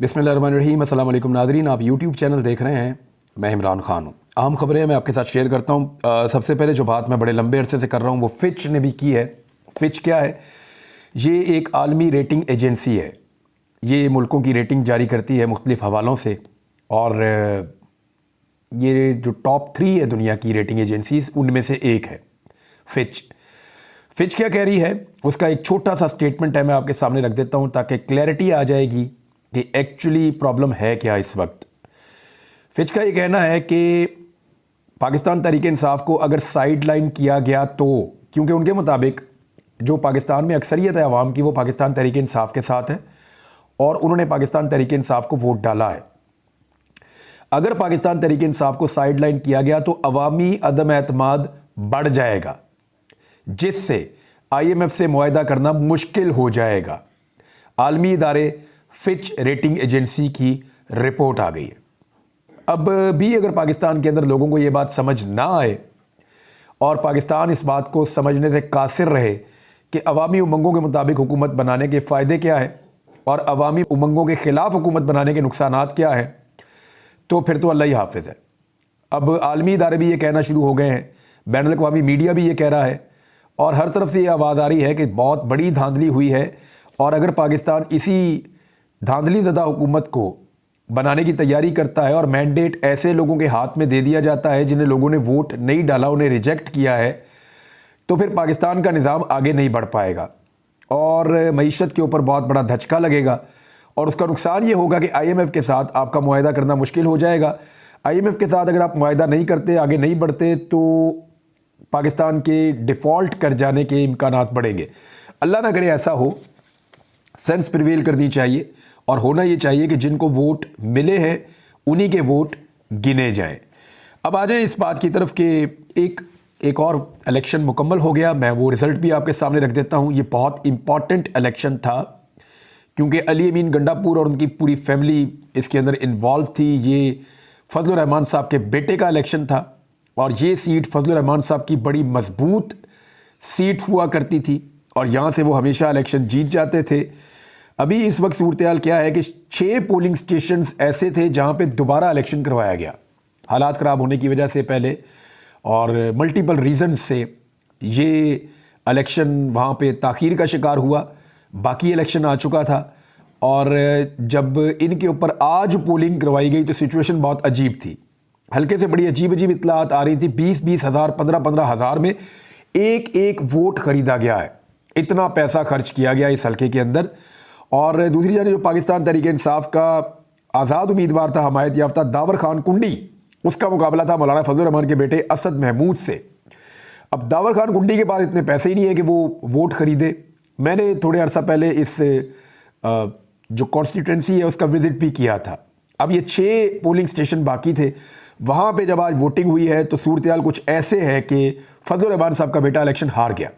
बिस्मिल्लाहिर्रहमानिर्रहीम। अस्सलाम वालेकुम नाज़रीन, आप यूट्यूब चैनल देख रहे हैं। मैं इमरान ख़ान हूँ। अहम ख़बरें मैं आपके साथ शेयर करता हूँ। सबसे पहले जो बात मैं बड़े लंबे अरसे से कर रहा हूँ वो फिच ने भी की है। फिच क्या है? ये एक आलमी रेटिंग एजेंसी है। ये मुल्कों की रेटिंग जारी करती है मुख्तलिफ़ हवालों से, और ये जो टॉप 3 है दुनिया की रेटिंग एजेंसीज़, उनमें से एक है फिच। फिच क्या कह रही है उसका एक छोटा सा स्टेटमेंट है, मैं आपके सामने रख देता हूँ ताकि क्लैरिटी आ जाएगी कि एक्चुअली प्रॉब्लम है क्या इस वक्त। फिच का ये कहना है कि पाकिस्तान तहरीक इंसाफ को अगर साइड लाइन किया गया तो, क्योंकि उनके मुताबिक जो पाकिस्तान में अक्सरियत है आवाम की वो पाकिस्तान तहरीक इंसाफ के साथ है और उन्होंने पाकिस्तान तहरीक इंसाफ को वोट डाला है। अगर पाकिस्तान तहरीक इंसाफ को साइड लाइन किया गया तो अवामी अदम एतमाद बढ़ जाएगा, जिससे IMF से मुआहदा करना मुश्किल हो जाएगा। आलमी इदारे फिच रेटिंग एजेंसी की रिपोर्ट आ गई है। अब भी अगर पाकिस्तान के अंदर लोगों को ये बात समझ ना आए और पाकिस्तान इस बात को समझने से कासिर रहे कि अवामी उमंगों के मुताबिक हुकूमत बनाने के फ़ायदे क्या है और अवामी उमंगों के ख़िलाफ़ हुकूमत बनाने के नुकसानात क्या है, तो फिर तो अल्लाह ही हाफिज़ है। अब आलमी इदारे भी ये कहना शुरू हो गए हैं, बैनुल अक़वामी मीडिया भी ये कह रहा है, और हर तरफ से ये आवाज़ आ रही है कि बहुत बड़ी धांधली हुई है। और अगर पाकिस्तान इसी धांधली ज़दा हुकूमत को बनाने की तैयारी करता है और मैंडेट ऐसे लोगों के हाथ में दे दिया जाता है जिन्हें लोगों ने वोट नहीं डाला, उन्हें रिजेक्ट किया है, तो फिर पाकिस्तान का निज़ाम आगे नहीं बढ़ पाएगा और मईशत के ऊपर बहुत बड़ा धचका लगेगा। और उसका नुकसान ये होगा कि IMF के साथ आपका मुआहदा करना मुश्किल हो जाएगा। IMF के साथ अगर आप मुआहदा नहीं करते, आगे नहीं बढ़ते, तो पाकिस्तान के डिफ़ॉल्ट कर जाने के इम्कानात बढ़ेंगे। अल्लाह ना करे ऐसा हो। सेंस प्रिवेल करनी चाहिए और होना ये चाहिए कि जिनको वोट मिले हैं उन्हीं के वोट गिने जाएं। अब आ जाएं इस बात की तरफ कि एक और इलेक्शन मुकम्मल हो गया। मैं वो रिज़ल्ट भी आपके सामने रख देता हूँ। ये बहुत इम्पॉर्टेंट इलेक्शन था क्योंकि अली अमीन गंडापुर और उनकी पूरी फैमिली इसके अंदर इन्वॉल्व थी। ये फजलुर रहमान साहब के बेटे का इलेक्शन था और ये सीट फजलुर रहमान साहब की बड़ी मजबूत सीट हुआ करती थी और यहाँ से वो हमेशा इलेक्शन जीत जाते थे। अभी इस वक्त सूरत हाल क्या है कि 6 पोलिंग स्टेशंस ऐसे थे जहाँ पे दोबारा इलेक्शन करवाया गया, हालात ख़राब होने की वजह से पहले और मल्टीपल रीज़न से ये इलेक्शन वहाँ पे ताख़ीर का शिकार हुआ। बाकी इलेक्शन आ चुका था और जब इनके ऊपर आज पोलिंग करवाई गई तो सिचुएशन बहुत अजीब थी। हल्के से बड़ी अजीब अजीब इतलात आ रही थी। 20-20 हज़ार, 15-15 हज़ार में एक एक वोट ख़रीदा गया है, इतना पैसा खर्च किया गया इस हल्के के अंदर। और दूसरी जानिब जो पाकिस्तान तहरीक इंसाफ का आज़ाद उम्मीदवार था, हमायत याफ्ता दावर खान कुंडी, उसका मुकाबला था मौलाना फजलुर रहमान के बेटे असद महमूद से। अब दावर खान कुंडी के पास इतने पैसे ही नहीं है कि वो वोट ख़रीदे। मैंने थोड़े अर्सा पहले इस जो कॉन्स्टिट्यूंसी है उसका विज़िट भी किया था। अब ये 6 पोलिंग स्टेशन बाकी थे। वहाँ पे जब आज वोटिंग हुई है तो सूरत हाल कुछ ऐसे है कि फजलुर रहमान साहब का बेटा इलेक्शन हार गया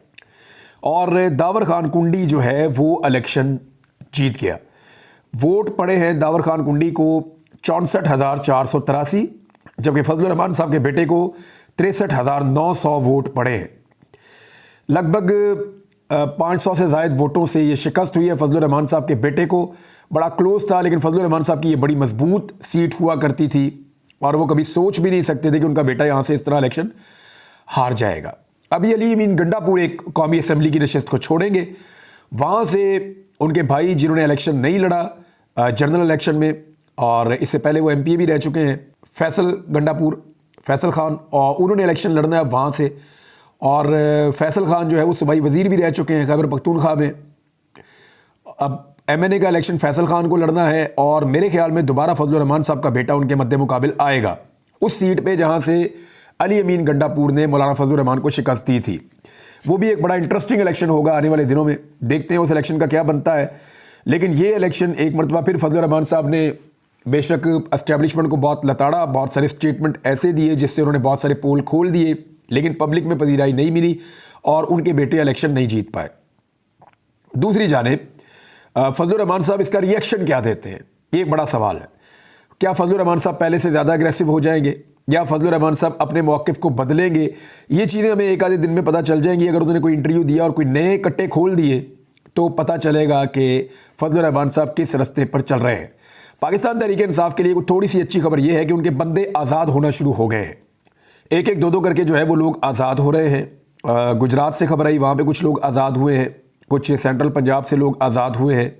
और दावर खान कुंडी जो है वो इलेक्शन जीत गया। वोट पड़े हैं दावर खान कुंडी को 64,483, जबकि फजलुर रहमान साहब के बेटे को 63,900 वोट पड़े हैं। लगभग 500 से ज़ायद वोटों से ये शिकस्त हुई है फजलुर रहमान साहब के बेटे को। बड़ा क्लोज था, लेकिन फजलुर रहमान साहब की ये बड़ी मजबूत सीट हुआ करती थी और वो कभी सोच भी नहीं सकते थे कि उनका बेटा यहाँ से इस तरह इलेक्शन हार जाएगा। अभी अली अमीन गंडापुर एक कौमी असम्बली की नशिस्त को छोड़ेंगे, वहाँ से उनके भाई जिन्होंने इलेक्शन नहीं लड़ा जनरल इलेक्शन में, और इससे पहले वो MP भी रह चुके हैं, फैसल खान, और उन्होंने इलेक्शन लड़ना है वहाँ से। और फैसल खान जो है वो सूबाई वज़ीर भी रह चुके हैं खैबर पख्तूनख्वा में। अब MNA का इलेक्शन फैसल खान को लड़ना है और मेरे ख्याल में दोबारा फजलुर रहमान साहब का बेटा उनके मद्दे मुकाबिल आएगा उस सीट पे जहाँ से अली अमीन गंडापुर ने मौलाना फजलुर रहमान को शिकस्त दी थी। वो भी एक बड़ा इंटरेस्टिंग इलेक्शन होगा आने वाले दिनों में, देखते हैं उस इलेक्शन का क्या बनता है। लेकिन ये इलेक्शन एक मरतबा फिर फजलुर रहमान साहब ने बेशक एस्टेब्लिशमेंट को बहुत लताड़ा, बहुत सारे स्टेटमेंट ऐसे दिए जिससे उन्होंने बहुत सारे पोल खोल दिए, लेकिन पब्लिक में पजीराई नहीं मिली और उनके बेटे इलेक्शन नहीं जीत पाए। दूसरी जानिब फजलुर रहमान साहब इसका रिएक्शन क्या देते हैं, ये एक बड़ा सवाल है। क्या फजलुर रहमान साहब पहले से ज़्यादा अग्रेसिव हो जाएंगे या फजलुर रहमान साहब अपने मौक़िफ़ को बदलेंगे? ये चीज़ें हमें एक आधे दिन में पता चल जाएंगी। अगर उन्होंने कोई इंटरव्यू दिया और कोई नए कट्टे खोल दिए तो पता चलेगा कि फजलुर रहमान साहब किस रास्ते पर चल रहे हैं। पाकिस्तान तहरीक इंसाफ के लिए थोड़ी सी अच्छी खबर यह है कि उनके बंदे आज़ाद होना शुरू हो गए हैं। एक एक दो करके जो है वो लोग आज़ाद हो रहे हैं। गुजरात से खबर आई, वहाँ पे कुछ लोग आज़ाद हुए हैं, कुछ सेंट्रल पंजाब से लोग आज़ाद हुए हैं।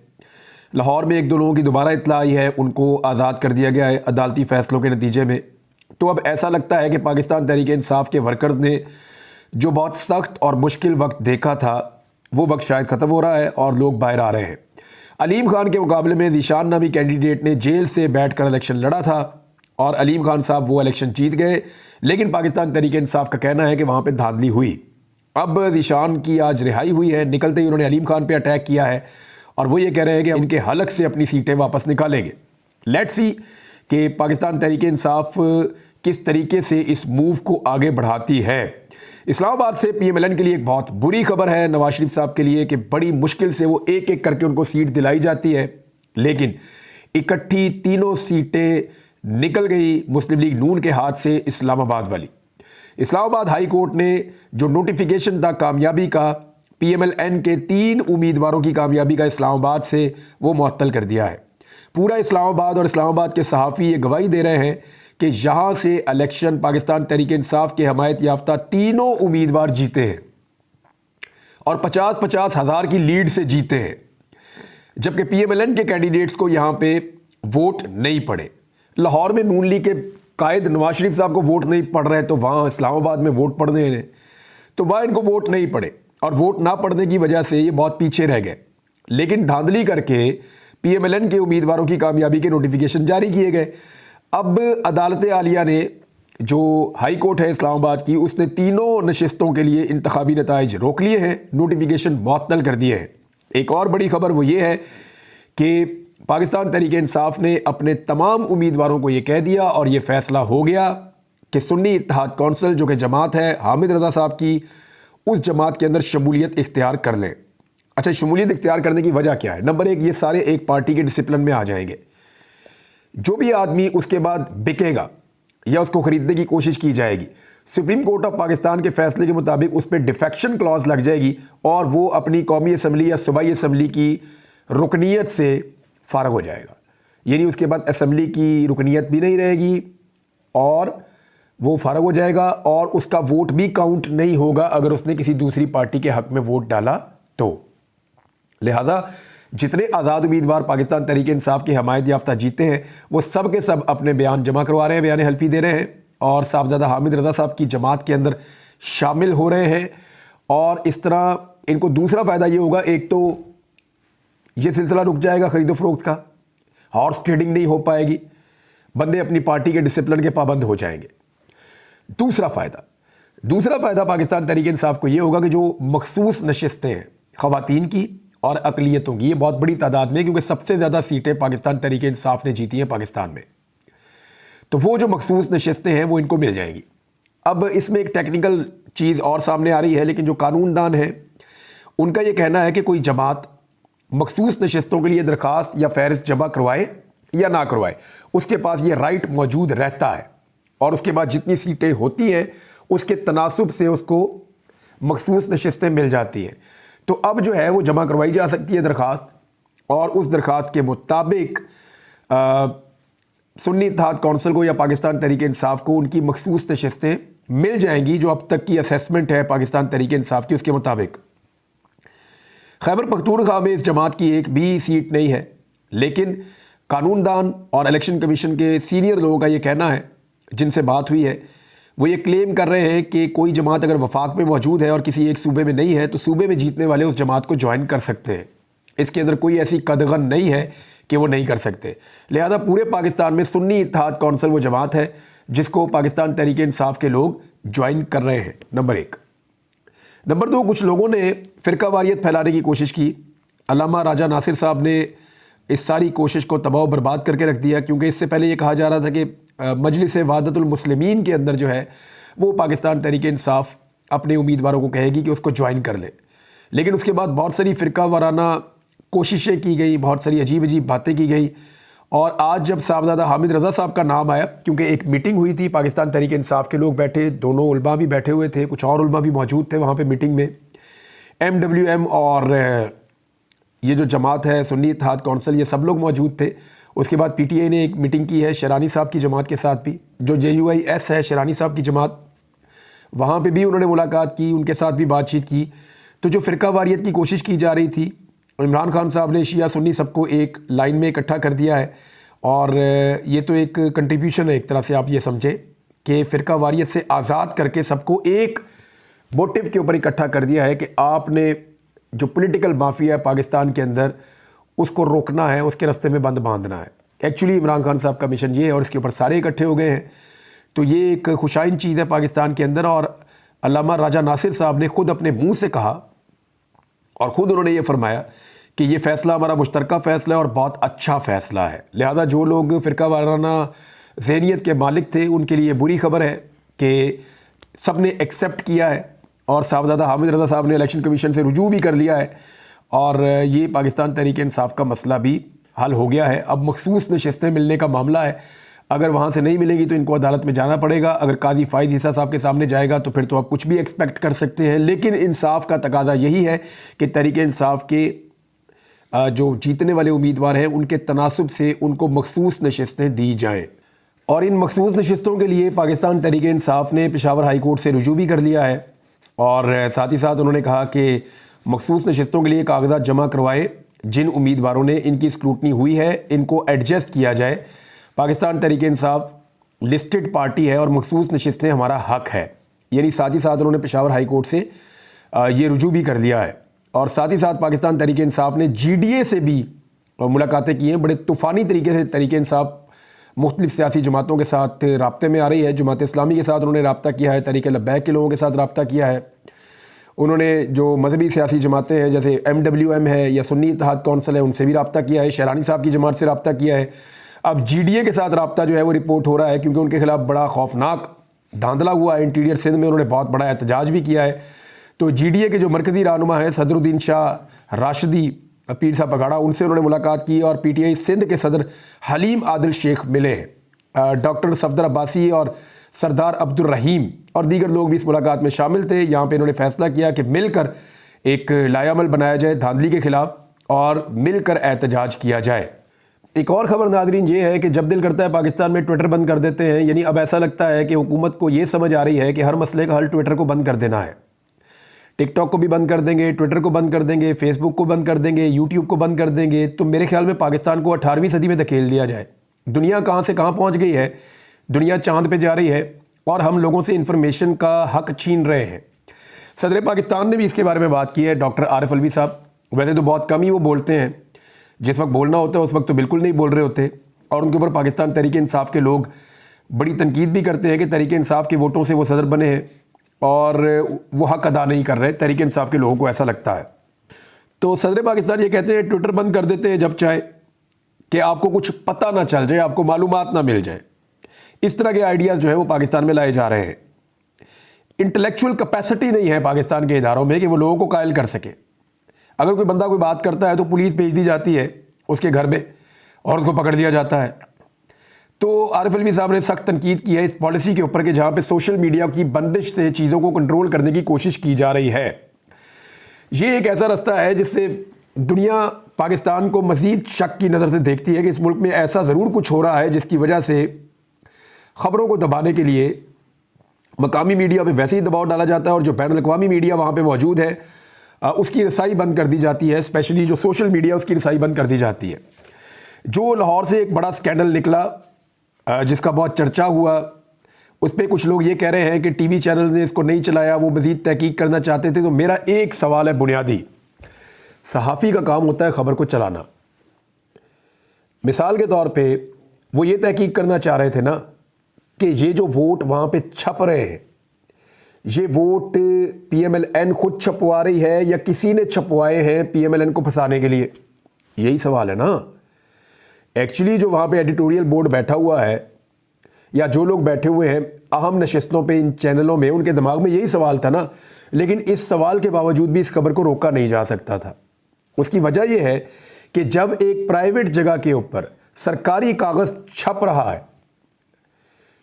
लाहौर में एक दो लोगों की दोबारा इत्तला आई है, उनको आज़ाद कर दिया गया है अदालती फ़ैसलों के नतीजे में। तो अब ऐसा लगता है कि पाकिस्तान तहरीक इंसाफ के वर्कर्स ने जो बहुत सख्त और मुश्किल वक्त देखा था वो वक्त शायद ख़त्म हो रहा है और लोग बाहर आ रहे हैं। अलीम खान के मुकाबले में ज़ीशान नामी कैंडिडेट ने जेल से बैठकर इलेक्शन लड़ा था और अलीम खान साहब वो इलेक्शन जीत गए, लेकिन पाकिस्तान तहरीक इंसाफ का कहना है कि वहाँ पे धांधली हुई। अब ज़ीशान की आज रिहाई हुई है, निकलते ही उन्होंने अलीम खान पे अटैक किया है और वो ये कह रहे हैं कि इनके हलक से अपनी सीटें वापस निकालेंगे। लेट्स सी कि पाकिस्तान तहरीक इंसाफ किस तरीके से इस मूव को आगे बढ़ाती है। इस्लामाबाद से PMLN के लिए एक बहुत बुरी खबर है नवाज शरीफ साहब के लिए कि बड़ी मुश्किल से वो एक एक करके उनको सीट दिलाई जाती है, लेकिन इकट्ठी तीनों सीटें निकल गई मुस्लिम लीग नून के हाथ से इस्लामाबाद वाली। इस्लामाबाद हाई कोर्ट ने जो नोटिफिकेशन था कामयाबी का, PMLN के 3 उम्मीदवारों की कामयाबी का इस्लामाबाद से, वो मुअत्तल कर दिया है। पूरा इस्लामाबाद और इस्लामाबाद के सहाफ़ी ये गवाही दे रहे हैं कि यहाँ से इलेक्शन पाकिस्तान तहरीक इंसाफ के हमायत याफ्ता तीनों उम्मीदवार जीते हैं और 50-50 हज़ार की लीड से जीते हैं, जबकि PMLN के कैंडिडेट्स को यहाँ पे वोट नहीं पड़े। लाहौर में नून लीग के कायद नवाज शरीफ साहब को वोट नहीं पड़ रहे, तो वहाँ इस्लामाबाद में वोट पड़ने हैं, तो वहाँ इनको वोट नहीं पड़े और वोट ना पड़ने की वजह से ये बहुत पीछे रह गए। लेकिन धांधली करके PMLN के उम्मीदवारों की कामयाबी के नोटिफिकेशन जारी किए गए। अब अदालत आलिया ने, जो हाई कोर्ट है इस्लामाबाद की, उसने तीनों नशिस्तों के लिए इंतखाबी नताइज रोक लिए हैं, नोटिफिकेशन मुअत्तल कर दिए हैं। एक और बड़ी खबर वो ये है कि पाकिस्तान तहरीक इंसाफ ने अपने तमाम उम्मीदवारों को ये कह दिया और ये फ़ैसला हो गया कि सुन्नी इत्तेहाद कौंसिल, जो कि जमात है हामिद रज़ा साहब की, उस जमात के अंदर शमूलियत इख्तियार कर लें। अच्छा, शमूलियत इख्तियार करने की वजह क्या है? नंबर 1, ये सारे एक पार्टी के डिसिप्लिन में आ जाएंगे। जो भी आदमी उसके बाद बिकेगा या उसको ख़रीदने की कोशिश की जाएगी, सुप्रीम कोर्ट ऑफ पाकिस्तान के फैसले के मुताबिक उस पर डिफेक्शन क्लॉज लग जाएगी और वो अपनी कौमी असम्बली या सूबाई असम्बली की रुकनीत से फ़ारग हो जाएगा। यानी उसके बाद असम्बली की रुकनीत भी नहीं रहेगी और वो फ़ारग हो जाएगा और उसका वोट भी काउंट नहीं होगा अगर उसने किसी दूसरी पार्टी के हक़ में वोट डाला तो। लिहाजा जितने आज़ाद उम्मीदवार पाकिस्तान तहरीक इंसाफ की हमायत याफ्ता जीते हैं, वो सब के सब अपने बयान जमा करवा रहे हैं, बयान हल्फी दे रहे हैं और साहबजादा हामिद रज़ा साहब की जमात के अंदर शामिल हो रहे हैं। और इस तरह इनको दूसरा फ़ायदा ये होगा, एक तो ये सिलसिला रुक जाएगा ख़रीदो फ़रोख्त का, हॉर्स ट्रेडिंग नहीं हो पाएगी, बंदे अपनी पार्टी के डिसिप्लिन के पाबंद हो जाएंगे। दूसरा फ़ायदा पाकिस्तान तहरीक इंसाफ को ये होगा कि जो मखसूस नशिस्तें हैं ख़वातीन की और अक़लियतों की, ये बहुत बड़ी तादाद में, क्योंकि सबसे ज़्यादा सीटें पाकिस्तान तहरीक इंसाफ ने जीती हैं पाकिस्तान में, तो वो जो मखसूस नशिस्तें हैं वो इनको मिल जाएंगी। अब इसमें एक टेक्निकल चीज़ और सामने आ रही है, लेकिन जो कानूनदान हैं उनका ये कहना है कि कोई जमात मखसूस नशिस्तों के लिए दरख्वास्त या फ़हरिस्त जमा करवाए या ना करवाए, उसके पास ये राइट मौजूद रहता है और उसके बाद जितनी सीटें होती हैं उसके तनासुब से उसको मखसूस नशिस्तें मिल जाती हैं। तो अब जो है वो जमा करवाई जा सकती है दरख्वास्त, और उस दरख्वास्त के मुताबिक सुन्नी इत्तेहाद कौंसिल को या पाकिस्तान तहरीक इंसाफ को उनकी मखसूस नशिस्तें मिल जाएंगी, जो अब तक की असेसमेंट है पाकिस्तान तहरीक इंसाफ की उसके मुताबिक। खैबर पख्तूनख्वा में इस जमात की एक भी सीट नहीं है, लेकिन कानूनदान और इलेक्शन कमीशन के सीनियर लोगों का ये कहना है, जिनसे बात हुई है, वो ये क्लेम कर रहे हैं कि कोई जमात अगर वफाक में मौजूद है और किसी एक सूबे में नहीं है तो सूबे में जीतने वाले उस जमात को ज्वाइन कर सकते हैं। इसके अंदर कोई ऐसी कदगन नहीं है कि वो नहीं कर सकते। लिहाजा पूरे पाकिस्तान में सुन्नी इत्तेहाद कौंसिल वो जमात है जिसको पाकिस्तान तहरीक इंसाफ के लोग ज्वाइन कर रहे हैं, नंबर 1। नंबर 2, कुछ लोगों ने फ़िरका वारियत फैलाने की कोशिश की। अल्लामा राजा नासिर साहब ने इस सारी कोशिश को तबाह बर्बाद करके रख दिया, क्योंकि इससे पहले ये कहा जा रहा था कि मजलिस वहदतुल मुस्लिमीन के अंदर जो है वो पाकिस्तान तहरीक इंसाफ अपने उम्मीदवारों को कहेगी कि उसको ज्वाइन कर ले। लेकिन उसके बाद बहुत सारी फ़िरका वाराना कोशिशें की गई, बहुत सारी अजीब अजीब बातें की गई, और आज जब साहबजादा हामिद रज़ा साहब का नाम आया, क्योंकि एक मीटिंग हुई थी, पाकिस्तान तहरीक इंसाफ के लोग बैठे, दोनों उलमा भी बैठे हुए थे, कुछ और उलमा भी मौजूद थे वहाँ पे मीटिंग में, MWM और ये जो जमात है सुन्नी इत्तेहाद कौंसिल, ये सब लोग मौजूद थे। उसके बाद पीटीआई ने एक मीटिंग की है शेरानी साहब की जमात के साथ भी, जो JUIS है शेरानी साहब की जमात, वहाँ पे भी उन्होंने मुलाकात की, उनके साथ भी बातचीत की। तो जो फ़िरका वारियत की कोशिश की जा रही थी, इमरान खान साहब ने शिया सुन्नी सबको एक लाइन में इकट्ठा कर दिया है। और ये तो एक कंट्रीब्यूशन है, एक तरह से आप ये समझे कि फ़िरका वारियत से आज़ाद करके सबको एक मोटिव के ऊपर इकट्ठा कर दिया है कि आपने जो पॉलिटिकल माफिया है पाकिस्तान के अंदर, उसको रोकना है, उसके रास्ते में बंद बांधना है। एक्चुअली इमरान खान साहब का मिशन ये है और इसके ऊपर सारे इकट्ठे हो गए हैं। तो ये एक खुशाइन चीज़ है पाकिस्तान के अंदर। और अल्लामा राजा नासिर साहब ने खुद अपने मुंह से कहा और ख़ुद उन्होंने ये फरमाया कि ये फ़ैसला हमारा मुश्तरका फ़ैसला है और बहुत अच्छा फ़ैसला है। लिहाजा जो लोग फ़िरका वाराना ज़हनियत के मालिक थे उनके लिए बुरी खबर है कि सब ने एक्सेप्ट किया है और साहबजादा हामिद रज़ा साहब ने इलेक्शन कमीशन से रुजू भी कर लिया है और ये पाकिस्तान तहरीक इंसाफ का मसला भी हल हो गया है। अब मखसूस नशिस्तें मिलने का मामला है, अगर वहाँ से नहीं मिलेगी तो इनको अदालत में जाना पड़ेगा। अगर काजी फ़ाइद ईसा साहब के सामने जाएगा तो फिर तो आप कुछ भी एक्सपेक्ट कर सकते हैं। लेकिन इंसाफ का तकादा यही है कि तहरीक इंसाफ के जो जीतने वाले उम्मीदवार हैं उनके तनासुब से उनको मखसूस नशिस्तें दी जाएँ। और इन मखसूस नशिस्तों के लिए पाकिस्तान तहरीक इंसाफ ने पेशावर हाई कोर्ट से रुजू भी कर लिया है और साथ ही साथ उन्होंने कहा कि मखसूस नशिस्तों के लिए कागजात जमा करवाए, जिन उम्मीदवारों ने इनकी स्क्रूटनी हुई है इनको एडजस्ट किया जाए। पाकिस्तान तहरीक इंसाफ लिस्टेड पार्टी है और मखसूस नशिस्तें हमारा हक है। यानी साथ ही साथ उन्होंने पेशावर हाई कोर्ट से ये रुजू भी कर लिया है। और साथ ही साथ पाकिस्तान तहरीक इंसाफ ने GDA से भी मुलाकातें की हैं। बड़े तूफ़ानी तरीके से तहरीक इंसाफ मुख्तलिफ़ सियासी जमातों के साथ राब्ते में आ रही है। जमात इस्लामी के साथ उन्होंने रब्ता किया है, तहरीक लब्बैक के लोगों के साथ रब्ता किया है। उन्होंने जो मजहबी सियासी जमातें हैं जैसे MWM है या सुन्नी इत्तेहाद कौंसिल है उनसे भी रब्ता किया है, शेरानी साहब की जमात से रब्ता किया है। अब GDA के साथ रब्ता जो है वो रिपोर्ट हो रहा है क्योंकि उनके खिलाफ बड़ा खौफनाक धांधला हुआ है। इंटीरियर सिंध में उन्होंने बहुत बड़ा एहतजाज भी किया है। तो GDA के जो मरकज़ी रहनुमा हैं सदरुद्दीन शाह राशिदी पीर साहब पगाड़ा, उनसे उन्होंने मुलाकात की और PTI सिंध के सदर हलीम आदिल शेख मिले हैं। डॉक्टर सफदर अब्बासी और सरदार अब्दुल रहीम और दीगर लोग भी इस मुलाकात में शामिल थे। यहाँ पे इन्होंने फैसला किया कि मिलकर एक लायामल बनाया जाए धांधली के ख़िलाफ़ और मिलकर एहतजाज किया जाए। एक और ख़बर नाज़रीन ये है कि जब दिल करता है पाकिस्तान में ट्विटर बंद कर देते हैं। यानी अब ऐसा लगता है कि हुकूमत को ये समझ आ रही है कि हर मसले का हल ट्विटर को बंद कर देना है। टिकटॉक को भी बंद कर देंगे, ट्विटर को बंद कर देंगे, फेसबुक को बंद कर देंगे, यूट्यूब को बंद कर देंगे। तो मेरे ख्याल में पाकिस्तान को 18वीं सदी में धकेल दिया जाए। दुनिया कहाँ से कहाँ पहुँच गई है, दुनिया चाँद पे जा रही है और हम लोगों से इंफॉर्मेशन का हक छीन रहे हैं। सदर पाकिस्तान ने भी इसके बारे में बात की है, डॉक्टर आरिफ अलवी साहब। वैसे तो बहुत कम ही वो बोलते हैं, जिस वक्त बोलना होता है उस वक्त तो बिल्कुल नहीं बोल रहे होते और उनके ऊपर पाकिस्तान तहरीक इंसाफ के लोग बड़ी तनकीद भी करते हैं कि तहरीक इंसाफ के वोटों से वो सदर बने हैं और वो हक अदा नहीं कर रहे। तहरीक इंसाफ के लोगों को ऐसा लगता है। तो सदर पाकिस्तान ये कहते हैं ट्विटर बंद कर देते हैं जब चाहे, कि आपको कुछ पता ना चल जाए, आपको मालूमात ना मिल जाए। इस तरह के आइडियाज़ जो है वो पाकिस्तान में लाए जा रहे हैं। इंटेलेक्चुअल कैपेसिटी नहीं है पाकिस्तान के इदारों में कि वो लोगों को कायल कर सके। अगर कोई बंदा कोई बात करता है तो पुलिस भेज दी जाती है उसके घर में और उसको पकड़ लिया जाता है। तो आरिफ अलवी साहब ने सख्त तनकीद की है इस पॉलिसी के ऊपर कि जहाँ पे सोशल मीडिया की बंदिश से चीज़ों को कंट्रोल करने की कोशिश की जा रही है। ये एक ऐसा रास्ता है जिससे दुनिया पाकिस्तान को मज़ीद शक की नज़र से देखती है कि इस मुल्क में ऐसा ज़रूर कुछ हो रहा है जिसकी वजह से ख़बरों को दबाने के लिए मकामी मीडिया पे वैसे ही दबाव डाला जाता है और जो बैनुल अक़वामी मीडिया वहाँ पे मौजूद है उसकी रसाई बंद कर दी जाती है। स्पेशली जो सोशल मीडिया उसकी रसाई बंद कर दी जाती है। जो लाहौर से एक बड़ा स्कैंडल निकला जिसका बहुत चर्चा हुआ, उस पर कुछ लोग ये कह रहे हैं कि टीवी चैनल ने इसको नहीं चलाया, वो मज़ीद तहकीक करना चाहते थे। तो मेरा एक सवाल है बुनियादी, सहाफ़ी का काम होता है ख़बर को चलाना। मिसाल के तौर पे वो ये तहकीक करना चाह रहे थे ना कि ये जो वोट वहाँ पे छप रहे हैं, ये वोट PMLN खुद छपवा रही है या किसी ने छपवाए हैं PMLN को फंसाने के लिए। यही सवाल है ना। एक्चुअली जो वहाँ पे एडिटोरियल बोर्ड बैठा हुआ है या जो लोग बैठे हुए हैं अहम नशिस्तों पे इन चैनलों में, उनके दिमाग में यही सवाल था ना। लेकिन इस सवाल के बावजूद भी इस खबर को रोका नहीं जा सकता था। उसकी वजह यह है कि जब एक प्राइवेट जगह के ऊपर सरकारी कागज़ छप रहा है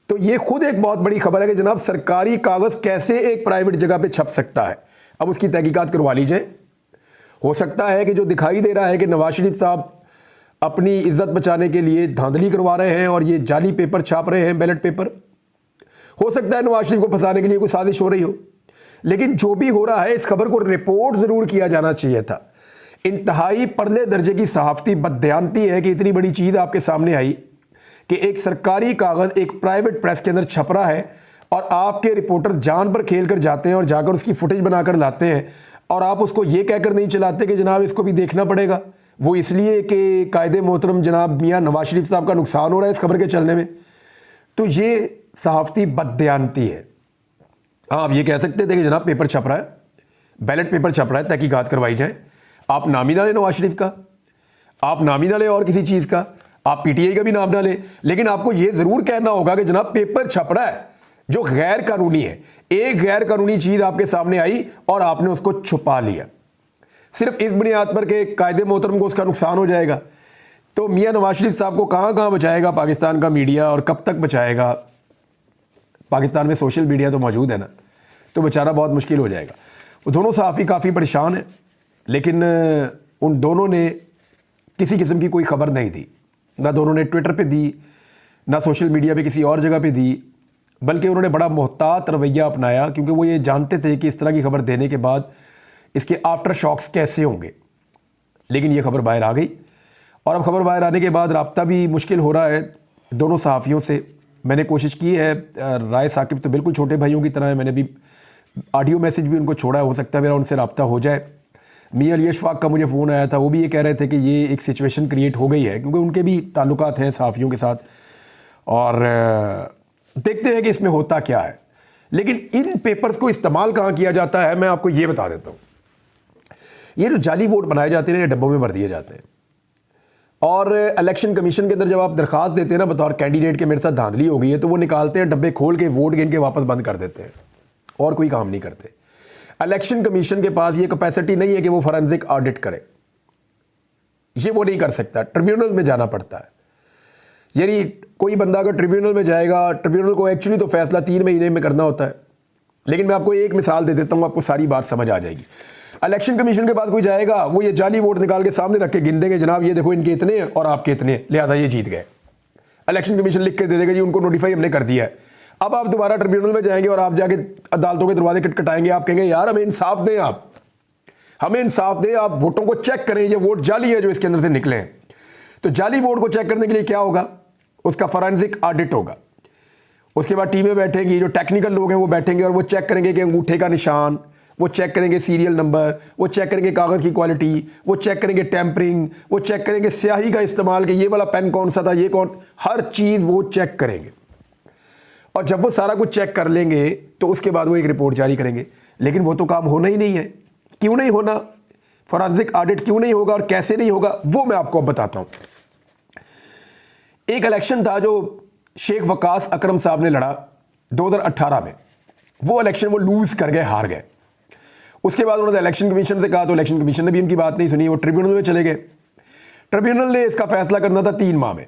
तो ये खुद एक बहुत बड़ी खबर है कि जनाब सरकारी कागज़ कैसे एक प्राइवेट जगह पे छप सकता है। अब उसकी तहकीकात करवा लीजिए। हो सकता है कि जो दिखाई दे रहा है कि नवाज शरीफ साहब अपनी इज्जत बचाने के लिए धांधली करवा रहे हैं और ये जाली पेपर छाप रहे हैं, बैलेट पेपर। हो सकता है नवाज शरीफ को फंसाने के लिए कोई साजिश हो रही हो, लेकिन जो भी हो रहा है इस खबर को रिपोर्ट जरूर किया जाना चाहिए था। इंतहाई परले दर्जे की सहाफती बददयानती है कि इतनी बड़ी चीज़ आपके सामने आई कि एक सरकारी कागज़ एक प्राइवेट प्रेस के अंदर छप रहा है और आपके रिपोर्टर जान पर खेल कर जाते हैं और जाकर उसकी फुटेज बनाकर लाते हैं और आप उसको ये कहकर नहीं चलाते कि जनाब इसको भी देखना पड़ेगा। वो इसलिए कि कायदे मोहतरम जनाब मियाँ नवाज शरीफ साहब का नुकसान हो रहा है इस खबर के चलने में। तो ये सहाफती बददयानती है। हाँ, आप ये कह सकते थे कि जनाब पेपर छप रहा है, बैलेट पेपर छप रहा है, तहकीकात करवाई जाए। आप नाम ही ना लें नवाज शरीफ का, आप नाम ही ना लें और किसी चीज़ का, आप पीटीआई का भी नाम ना लें, लेकिन आपको ये ज़रूर कहना होगा कि जनाब पेपर छप रहा है जो गैर कानूनी है। एक गैर कानूनी चीज़ आपके सामने आई और आपने उसको छुपा लिया सिर्फ इस बुनियाद पर कि कायदे मोहतरम को उसका नुकसान हो जाएगा। तो मियाँ नवाज शरीफ साहब को कहाँ कहाँ बचाएगा पाकिस्तान का मीडिया और कब तक बचाएगा? पाकिस्तान में सोशल मीडिया तो मौजूद है ना, तो बेचारा बहुत मुश्किल हो जाएगा। वो दोनों सहाफ़ी काफ़ी परेशान हैं, लेकिन उन दोनों ने किसी किस्म की कोई खबर नहीं दी, ना दोनों ने ट्विटर पे दी, ना सोशल मीडिया पे किसी और जगह पे दी, बल्कि उन्होंने बड़ा मोहतात रवैया अपनाया, क्योंकि वो ये जानते थे कि इस तरह की खबर देने के बाद इसके आफ्टर शॉक्स कैसे होंगे। लेकिन ये खबर बाहर आ गई और अब खबर बाहर आने के बाद राब्ता भी मुश्किल हो रहा है दोनों सहाफ़ियों से। मैंने कोशिश की है, राय साकिब तो बिल्कुल छोटे भाइयों की तरह है, मैंने भी ऑडियो मैसेज भी उनको छोड़ा है, हो सकता है मेरा उनसे रब्ता हो जाए। मियाँ अली अशफाक का मुझे फ़ोन आया था, वो भी ये कह रहे थे कि ये एक सिचुएशन क्रिएट हो गई है, क्योंकि उनके भी ताल्लुकात हैं सहाफ़ियों के साथ, और देखते हैं कि इसमें होता क्या है। लेकिन इन पेपर्स को इस्तेमाल कहाँ किया जाता है मैं आपको ये बता देता हूँ। ये जो जाली वोट बनाए जाते हैं, ये डब्बों में भर दिए जाते हैं, और इलेक्शन कमीशन के अंदर जब आप दरख्वास्त देते हैं ना बतौर कैंडिडेट के मेरे साथ धांधली हो गई है, तो वो निकालते हैं डब्बे, खोल के वोट गिन के वापस बंद कर देते हैं और कोई काम नहीं करते। इलेक्शन कमीशन के पास ये कैपेसिटी नहीं है कि वो फॉरेंसिक ऑडिट करे, ये वो नहीं कर सकता, ट्रिब्यूनल में जाना पड़ता है। यानी कोई बंदा अगर ट्रिब्यूनल में जाएगा, ट्रिब्यूनल को एक्चुअली तो फैसला 3 महीने में करना होता है, लेकिन मैं आपको एक मिसाल दे देता हूँ, आपको सारी बात समझ आ जाएगी। इलेक्शन कमीशन के पास कोई जाएगा, वो ये जाली वोट निकाल के सामने रख के गिन देंगे, जनाब ये देखो इनके इतने और आपके इतने, लिहाजा ये जीत गए। इलेक्शन कमीशन लिख के दे देगा जी उनको नोटिफाई हमने कर दिया है। अब आप दोबारा ट्रिब्यूनल में जाएंगे और आप जाके अदालतों के दरवाजे खटखटाएंगे, आप कहेंगे यार हमें इंसाफ दें, आप हमें इंसाफ दें, आप वोटों को चेक करें, ये वोट जाली है जो इसके अंदर से निकले हैं। तो जाली वोट को चेक करने के लिए क्या होगा, उसका फॉरेंसिक ऑडिट होगा। उसके बाद टीमें बैठेंगी, जो टेक्निकल लोग हैं वो बैठेंगे और वो चेक करेंगे कि अंगूठे का निशान, वो चेक करेंगे सीरियल नंबर, वो चेक करेंगे कागज़ की क्वालिटी, वो चेक करेंगे टेम्परिंग, वो चेक करेंगे स्याही का इस्तेमाल कि ये वाला पेन कौन सा था, ये कौन, हर चीज़ वो चेक करेंगे। और जब वो सारा कुछ चेक कर लेंगे तो उसके बाद वो एक रिपोर्ट जारी करेंगे। लेकिन वो तो काम होना ही नहीं है। क्यों नहीं होना, फॉरेंसिक ऑडिट क्यों नहीं होगा और कैसे नहीं होगा, वो मैं आपको अब बताता हूँ। एक इलेक्शन था जो शेख वकास अकरम साहब ने लड़ा 2018 में, वो इलेक्शन वो लूज़ कर गए, हार गए। उसके बाद उन्होंने इलेक्शन कमीशन से कहा तो इलेक्शन कमीशन ने भी उनकी बात नहीं सुनी, वो ट्रिब्यूनल में चले गए। ट्रिब्यूनल ने इसका फैसला करना था 3 माह में।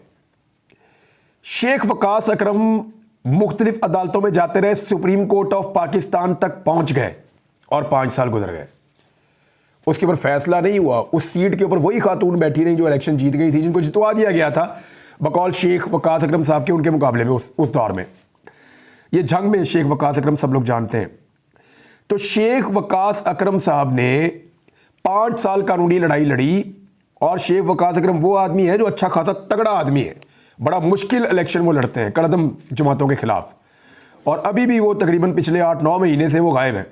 शेख वकास अकरम मुख्तलिफ अदालतों में जाते रहे, सुप्रीम कोर्ट ऑफ पाकिस्तान तक पहुंच गए और 5 साल गुजर गए, उसके ऊपर फैसला नहीं हुआ। उस सीट के ऊपर वही खातून बैठी रही जो इलेक्शन जीत गई थी, जिनको जितवा दिया गया था बकौल शेख वकास अकरम साहब के, उनके मुकाबले में उस दौर में। ये जंग में शेख वकास अकरम सब लोग जानते हैं। तो शेख वकास अकरम साहब ने 5 साल कानूनी लड़ाई लड़ी, और शेख वकास अकरम वो आदमी है जो अच्छा खासा तगड़ा आदमी है, बड़ा मुश्किल इलेक्शन वो लड़ते हैं कड़दम जमातों के खिलाफ, और अभी भी वो तकरीबन पिछले 8-9 महीने से वो गायब है।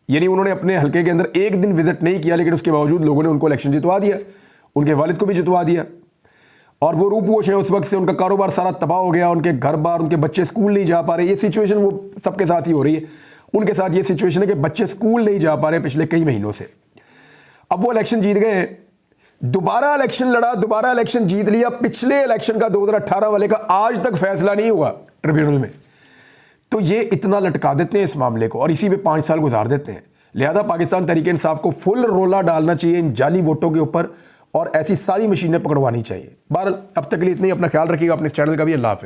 यानी उन्होंने अपने हल्के के अंदर एक दिन विजिट नहीं किया, लेकिन उसके बावजूद लोगों ने उनको इलेक्शन जितवा दिया, उनके वालिद को भी जितवा दिया, और वो रूपोश है उस वक्त से, उनका कारोबार सारा तबाह हो गया, उनके घर बार, उनके बच्चे स्कूल नहीं जा पा रहे। ये सिचुएशन वो सबके साथ ही हो रही है, उनके साथ ये सिचुएशन है कि बच्चे स्कूल नहीं जा पा रहे पिछले कई महीनों से। अब वो इलेक्शन जीत गए, दोबारा इलेक्शन लड़ा, दोबारा इलेक्शन जीत लिया। पिछले इलेक्शन का 2018 वाले का आज तक फैसला नहीं हुआ ट्रिब्यूनल में। तो ये इतना लटका देते हैं इस मामले को और इसी में 5 साल गुजार देते हैं। लिहाजा पाकिस्तान तहरीक इंसाफ को फुल रोला डालना चाहिए इन जाली वोटों के ऊपर और ऐसी सारी मशीनें पकड़वानी चाहिए। बहरहाल अब तक के लिए इतना ही। अपना ख्याल रखिएगा, अपने चैनल का भी। अल्लाह हाफ़िज़।